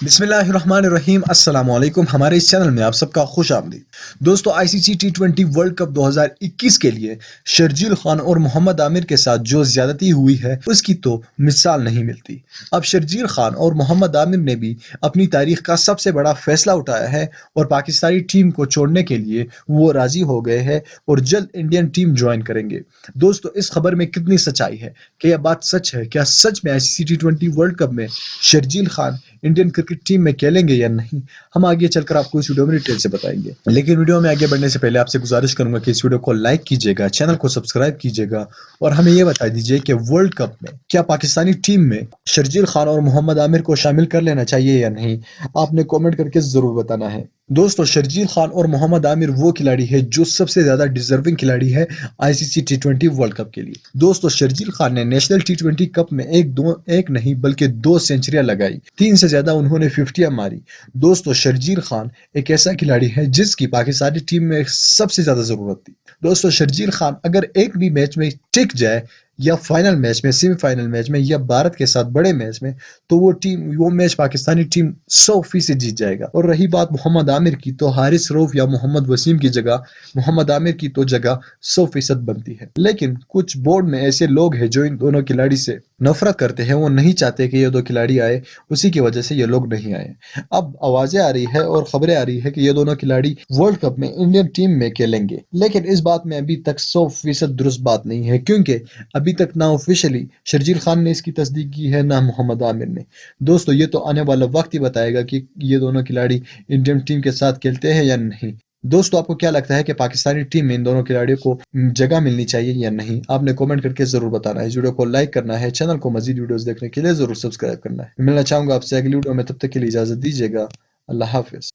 بسم اللہ الرحمن الرحیم، السلام علیکم۔ ہمارے اس چینل میں آپ سب کا خوش آمدید۔ دوستو، آئی سی سی T20 ورلڈ کپ 2021 کے لیے شرجیل خان اور محمد عامر کے ساتھ جو زیادتی ہوئی ہے اس کی تو مثال نہیں ملتی۔ اب شرجیل خان اور محمد عامر نے بھی اپنی تاریخ کا سب سے بڑا فیصلہ اٹھایا ہے اور پاکستانی ٹیم کو چھوڑنے کے لیے وہ راضی ہو گئے ہیں اور جلد انڈین ٹیم جوائن کریں گے۔ دوستو، اس خبر میں کتنی سچائی ہے؟ کیا یہ بات سچ ہے؟ کیا سچ میں آئی سی سی T20 ورلڈ کپ میں Sharjeel Khan Indian cricket team میں کھیلیں گے یا نہیں؟ ہم آگے چل کر آپ کو اس ویڈیو میں ڈیٹیل سے بتائیں گے، لیکن ویڈیو میں آگے بڑھنے سے پہلے آپ سے گزارش کروں گا کہ اس ویڈیو کو لائک کیجیے گا، چینل کو سبسکرائب کیجیے گا اور ہمیں یہ بتا دیجیے کہ ورلڈ کپ میں کیا پاکستانی ٹیم میں شرجیل خان اور محمد عامر کو شامل کر لینا چاہیے یا نہیں؟ آپ نے کامنٹ کر کے ضرور بتانا ہے۔ دوستو، شرجیل خان اور محمد عامر وہ کھلاڑی ہے جو سب سے زیادہ ڈیزرونگ کھلاڑی ہے آئی سی سی T20 ورلڈ کپ کے لیے۔ دوستو، شرجیل خان نے نیشنل T20 کپ میں ایک نہیں بلکہ 2 سینچریاں لگائی، 3 سے زیادہ انہوں نے 50 ماری۔ دوستو، شرجیل خان ایک ایسا کھلاڑی ہے جس کی پاکستانی ٹیم میں سب سے زیادہ ضرورت تھی۔ دوستو، شرجیل خان اگر ایک بھی میچ میں ٹک جائے یا فائنل میچ میں، سیمی فائنل میچ میں یا بھارت کے ساتھ بڑے میچ میں، تو وہ میچ پاکستانی ٹیم 100% جیت جائے گا۔ اور رہی بات محمد عامر کی، تو حارث روف یا محمد وسیم کی جگہ محمد عامر کی تو جگہ 100% بنتی ہے۔ لیکن کچھ بورڈ میں ایسے لوگ ہیں جو ان دونوں کھلاڑی سے نفرت کرتے ہیں، وہ نہیں چاہتے کہ یہ دو کھلاڑی آئے، اسی کی وجہ سے یہ لوگ نہیں آئے۔ اب آوازیں آ رہی ہے اور خبریں آ رہی ہے کہ یہ دونوں کھلاڑی ورلڈ کپ میں انڈین ٹیم میں کھیلیں گے، لیکن اس بات میں ابھی تک 100% درست بات نہیں ہے، کیونکہ ابھی تک نہ آفیشلی شرجیل خان نے اس کی تصدیق کی ہے، نہ محمد عامر نے۔ دوستو، یہ تو آنے والا وقت ہی بتائے گا کہ یہ دونوں کھلاڑی انڈین ٹیم کے ساتھ کھیلتے ہیں یا نہیں۔ دوستو، آپ کو کیا لگتا ہے کہ پاکستانی ٹیم میں ان دونوں کھلاڑیوں کو جگہ ملنی چاہیے یا نہیں؟ آپ نے کامنٹ کر کے ضرور بتانا ہے۔ اس ویڈیو کو لائک کرنا ہے، چینل کو مزید ویڈیوز دیکھنے کے لیے ضرور سبسکرائب کرنا ہے۔ ملنا چاہوں گا آپ سے اگلی ویڈیو میں، تب تک کے لیے اجازت دیجیے گا۔ اللہ حافظ۔